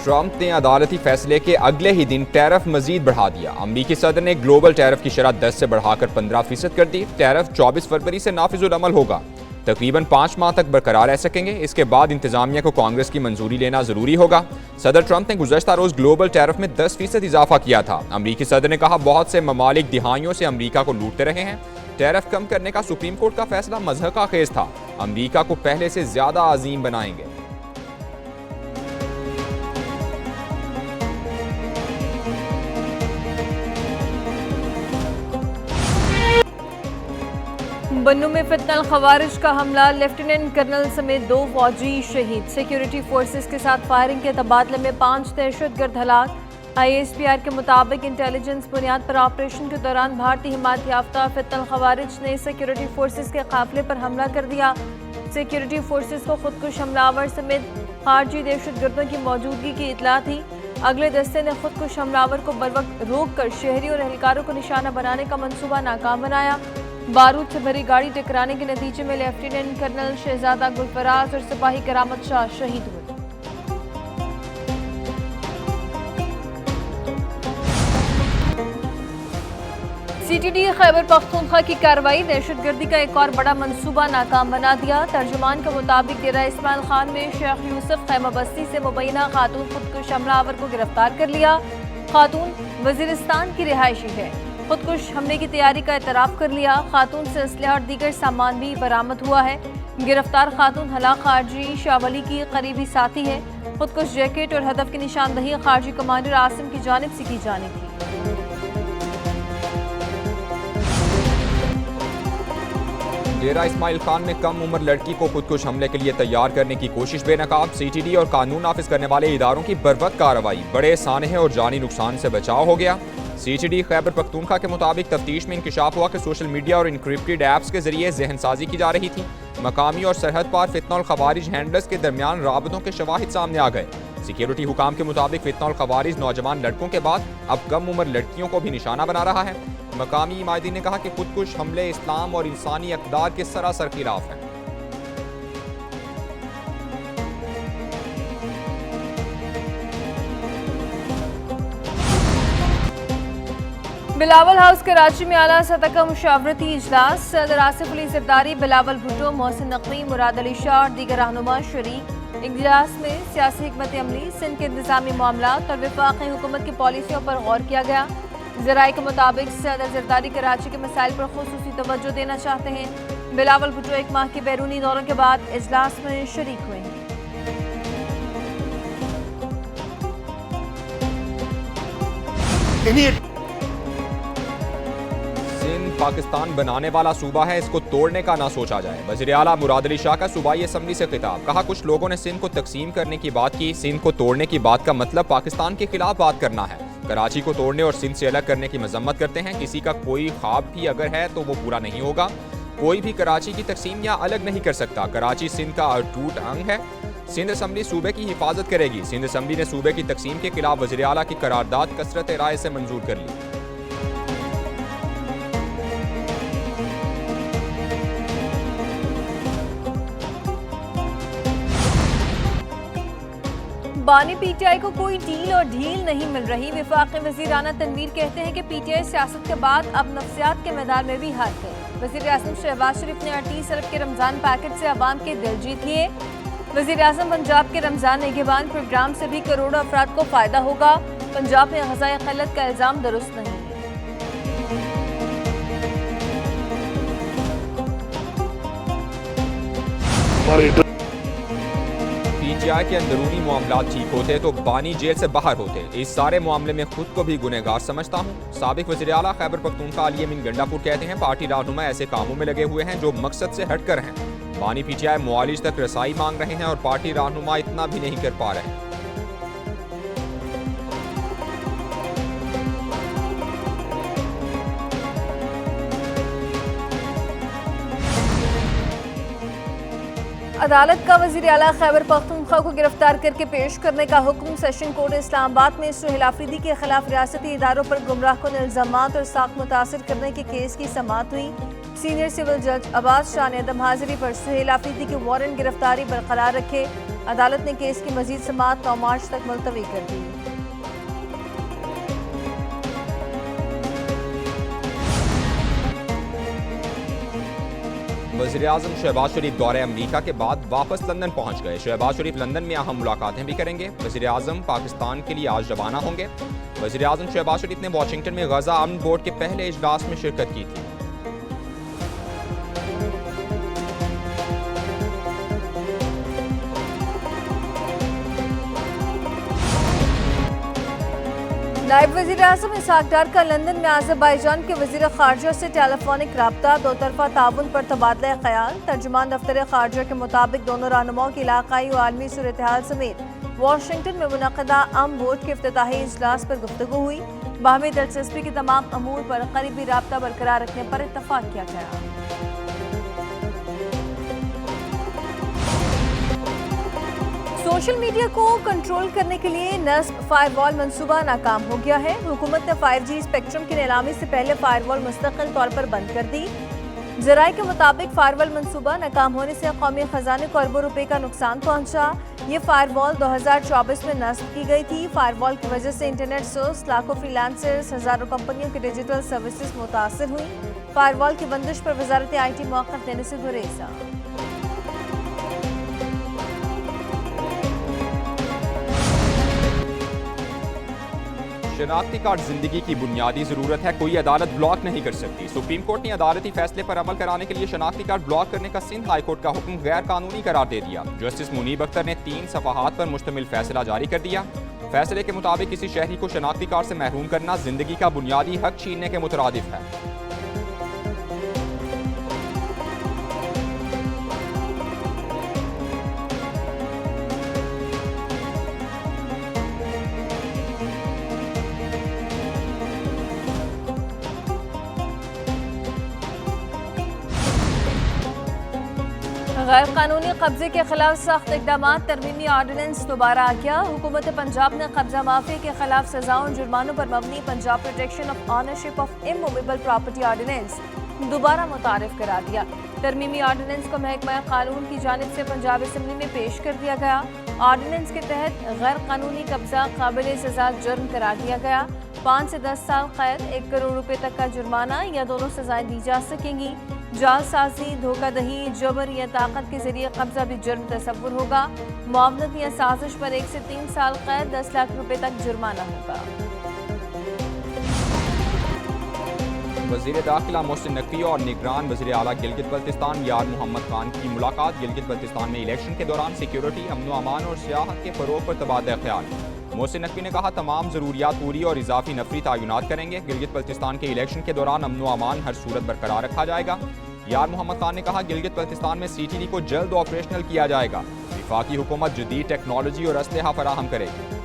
Trump ने अदालती फैसले के अगले ही दिन टैरिफ मजीद बढ़ा दिया। अमरीकी सदर ने ग्लोबल टैरिफ की शरह 10 से बढ़ाकर 15% कर दी। टैरिफ 24 फरवरी से नाफिजुल अमल होगा। तकरीबन 5 माह तक बरकरार रह सकेंगे। इसके बाद इंतजामिया को कांग्रेस की मंजूरी लेना जरूरी होगा। सदर ट्रंप ने गुज़श्ता रोज ग्लोबल टैरिफ में 10% इजाफा किया था। अमरीकी सदर ने कहा, बहुत से ममालिक दिहाइयों से अमरीका को लूटते रहे हैं। टैरिफ कम करने का सुप्रीम कोर्ट का फैसला मजहब का खेज था। अमरीका को पहले से ज्यादा अजीम बनाएंगे। बन्नू में फितनल खवारिज का हमला, लेफ्टिनेंट कर्नल समेत 2 फौजी शहीद। सिक्योरिटी फोर्सेस के साथ फायरिंग के तबादले में 5 दहशतगर्द हलाक। ISPR के मुताबिक इंटेलिजेंस बुनियाद पर ऑपरेशन के दौरान भारतीय हिमायत याफ्ता फितनल खवारिज ने सिक्योरिटी फोर्सेस के काफिले पर हमला कर दिया। सिक्योरिटी फोर्सेस को खुदकुश हमलावर समेत खारजी दहशतगर्दों की मौजूदगी की इतला थी। अगले दस्ते ने खुदकुश हमलावर को बरवक्त रोक कर शहरी और एहलकारों को निशाना बनाने का मंसूबा नाकाम बनाया। बारूद से भरी गाड़ी टकराने के नतीजे में लेफ्टिनेंट कर्नल शहजादा गुलफराज और सिपाही करामत शाह शहीद हुए। CTD खैबर पख्तूनख्वा की कार्रवाई, दहशतगर्दी का एक और बड़ा मंसूबा नाकाम बना दिया। तर्जुमान के मुताबिक डेरा इस्माइल खान में शेख यूसुफ खैमा बस्ती से मुबैना खातून खुदकुश हमलावर को गिरफ्तार कर लिया। खातून वजीरिस्तान की रिहायशी है। खुदकुश हमले की तैयारी का एतराफ़ कर लिया। खातून से असलहा और दीगर सामान भी बरामद हुआ है। गिरफ्तार खातून हलाक खारजी शावली की करीबी साथी है। खुदकुश जैकेट और हदफ की निशानदही खारजी कमांडर आसिम की जानिब से की जानी थी। डेरा इस्माइल खान में कम उम्र लड़की को खुदकुश हमले के लिए तैयार करने की कोशिश बेनकाब। CTD और कानून नाफिज करने वाले इदारों की बरवक्त कार्रवाई, बड़े सानहे और जानी नुकसान से बचाव हो गया। CTD खैबर पख्तूनख्वा के मुताबिक तफ्तीश में इंकशाफ हुआ कि सोशल मीडिया और इनक्रिप्टेड ऐप्स के जरिए जहनसाजी की जा रही थी। मकामी और सरहद पार फितनल खवारिज हैंडलर्स के दरमियान राबतों के शवाहिद सामने आ गए। सिक्योरिटी हुकाम के मुताबिक फितनल खवारिज नौजवान लड़कों के बाद अब कम उम्र लड़कियों को भी निशाना बना रहा है। मकामी इमादीन ने कहा कि खुदकुश हमले इस्लाम और इंसानी अक़दार के सरासर खिलाफ हैं। बिलावल हाउस कराची में आला सतह का मुशावरती इजलास। सदर आसिफ अली जरदारी, बिलावल भुट्टो, मोहसिन नकवी, मुराद अली शाह और दीगर रहनुमा शरीक। इजलास में सियासी हिकमत अमली, सिंध के इंतजामी मामलात और वफाकी हुकूमत की पॉलिसियों पर गौर किया गया। ज़राए के मुताबिक सदर जरदारी कराची के मसाइल पर खुसूसी तवज्जो देना चाहते हैं। बिलावल भुट्टो 1 माह के बैरूनी दौरों के बाद इजलास में शरीक हुए हैं। पाकिस्तान बनाने वाला सूबा है, इसको तोड़ने का ना सोचा जाए। वज़ीर आला मुराद अली शाह का सूबाई असम्बली से खिताब। कहा, कुछ लोगों ने सिंध को तकसीम करने की बात की। सिंध को तोड़ने की बात का मतलब पाकिस्तान के खिलाफ बात करना है। कराची को तोड़ने और सिंध से अलग करने की मजम्मत करते हैं। किसी का कोई ख्वाब भी अगर है तो वो पूरा नहीं होगा। कोई भी कराची की तकसीम या अलग नहीं कर सकता। कराची सिंध का अटूट अंग है। सिंध असम्बली सूबे की हिफाजत करेगी। सिंध असम्बली ने सूबे की तकसीम के खिलाफ वज़ीर आला की करारदाद कसरत राय से मंजूर कर ली। बानी PTI को कोई डील और ढील नहीं मिल रही। वफाकी वज़ीर राना तनवीर कहते हैं कि PTI सियासत के बाद अब नफ्सियात के मैदान में भी हार गए। वज़ीर आज़म शहबाज शरीफ ने 38 अरब के रमज़ान पैकेज से अवाम के दिल जीत लिए। वज़ीर आज़म पंजाब के रमज़ान निगहबान प्रोग्राम से भी करोड़ों अफराद को फ़ायदा होगा। पंजाब में ग़ज़ाए क़िल्लत का इल्ज़ाम दुरुस्त नहीं है। PTI के अंदरूनी मामलात ठीक होते तो बानी जेल से बाहर होते। इस सारे मामले में खुद को भी गुनहगार समझता हूँ। साबिक वज़ीर आला खैबर पख्तूनख्वा अली अमीन गंडापुर कहते हैं, पार्टी रहनुमा ऐसे कामों में लगे हुए हैं जो मकसद से हटकर हैं। बानी PTI मुआलिज तक रसाई मांग रहे हैं और पार्टी रहनुमा इतना भी नहीं कर पा रहे हैं। अदालत का वज़ीर आला खैबर पख्तूनख्वा को गिरफ्तार करके पेश करने का हुक्म। सेशन कोर्ट इस्लामाबाद में सुहेल आफरीदी के खिलाफ रियासती इदारों पर गुमराह कुन इल्जामात और साख मुतासिर करने के केस की समाअत हुई। सीनियर सिविल जज अब्बास शाह ने अदम हाजिरी पर सुहेल आफरीदी की वारंट गिरफ्तारी बरकरार रखे। अदालत ने केस की मजीद समाअत 9 मार्च तक मुलतवी कर दी। वज़ीर-ए-आज़म शहबाज शरीफ दौरे अमरीका के बाद वापस लंदन पहुंच गए। शहबाज शरीफ लंदन में अहम मुलाकातें भी करेंगे। वज़ीर-ए-आज़म पाकिस्तान के लिए आज रवाना होंगे। वज़ीर-ए-आज़म शहबाज शरीफ ने वाशिंगटन में गजा अमन बोर्ड के पहले इजलास में शिरकत की थी। नायब वज़ीर-ए-आज़म इसहाक डार का लंदन में अज़रबैजान के वज़ीर ख़ारजा से टेलीफोनिक राब्ता, दो तरफ़ा ताउन पर तबादला ख्याल। तर्जुमान दफ्तर ख़ारजा के मुताबिक दोनों रहनुमाओं की इलाक़ाई और आलमी सूरत हाल समेत वाशिंगटन में मुनक़दा अमन बोर्ड के इफ्तिताही इजलास पर गुफ्तगू हुई। बाहमी दिलचस्पी के तमाम अमूर पर करीबी राब्ता बरकरार रखने पर इत्तफ़ाक़ किया गया। सोशल मीडिया को कंट्रोल करने के लिए नस्ब फायरवॉल मंसूबा नाकाम हो गया है। हुकूमत ने 5G स्पेक्ट्रम की नीलामी से पहले फायरवॉल मुस्तकिल तौर पर बंद कर दी। जराये के मुताबिक फायरवॉल मंसूबा नाकाम होने से कौमी खजाने को अरबों रुपए का नुकसान पहुंचा। ये फायरवॉल 2024 में नस्ब की गई थी। फायरवॉल की वजह से इंटरनेट सोर्स, लाखों फ्रीलांसर्स, हजारों कंपनियों की डिजिटल सर्विसेज मुतासर हुई। फायरवॉल की बंदिश पर वजारत IT मौक़िफ़ देने से गुरेज़ा। शनाख्ती कार्ड जिंदगी की बुनियादी जरूरत है, कोई अदालत ब्लॉक नहीं कर सकती। सुप्रीम कोर्ट ने अदालती फैसले पर अमल कराने के लिए शनाख्ती कार्ड ब्लॉक करने का सिंध हाई कोर्ट का हुक्म गैर कानूनी करार दे दिया। जस्टिस मुनीब अख्तर ने 3 सफ़हात पर मुश्तमिल फैसला जारी कर दिया। फैसले के मुताबिक किसी शहरी को शनाख्ती कार्ड से महरूम करना जिंदगी का बुनियादी हक छीनने के मुतरादिफ है। गैर कानूनी कब्जे के खिलाफ सख्त इकदाम, तरमीमी ऑर्डिनेंस दोबारा आ गया। हुकूमत पंजाब ने कब्जा माफी के खिलाफ सजाओं और जुर्मानों पर मबनी Punjab protection of ownership of immovable property ordinance दोबारा मुतारिफ करा दिया। तरमीमी ऑर्डिनेंस को महकमा कानून की जानिब से पंजाब असम्बली में पेश कर दिया गया। ऑर्डिनेंस के तहत गैर कानूनी कब्जा काबिल सजा जुर्म करार दिया गया। 5 से 10 साल कैद, 1 करोड़ रुपए तक का जुर्माना या दोनों सजाएं दी जा सकेंगी। जालसाजी, धोखाधही, जबर या ताकत के जरिए कब्जा भी जुर्म तस्वुर होगा। मुआवनत या साजिश पर 1 से 3 साल कैद, 10 लाख रुपए तक जुर्माना होगा। वज़ीर दाखिला मोहसिन नकवी और निगरान वज़ीर आला गिलगित बल्तिस्तान यार मोहम्मद खान की मुलाकात। गिलगित बल्तिस्तान में इलेक्शन के दौरान सिक्योरिटी, अमन व अमान और सियाहत के फ़रोग पर तबादला ख्याल। मोहसिन नकवी ने कहा तमाम ज़रूरियात पूरी और इजाफी नफरी तैनात करेंगे। गिलगित बल्तिस्तान के इलेक्शन के दौरान अमन व अमान हर सूरत बरकरार रखा जाएगा। यार मोहम्मद खान ने कहा गिलगित बल्तिस्तान में CTD को जल्द ऑपरेशनल किया जाएगा। वफाकी हुकूमत जदीद टेक्नोलॉजी और असलहा फराहम करेगी।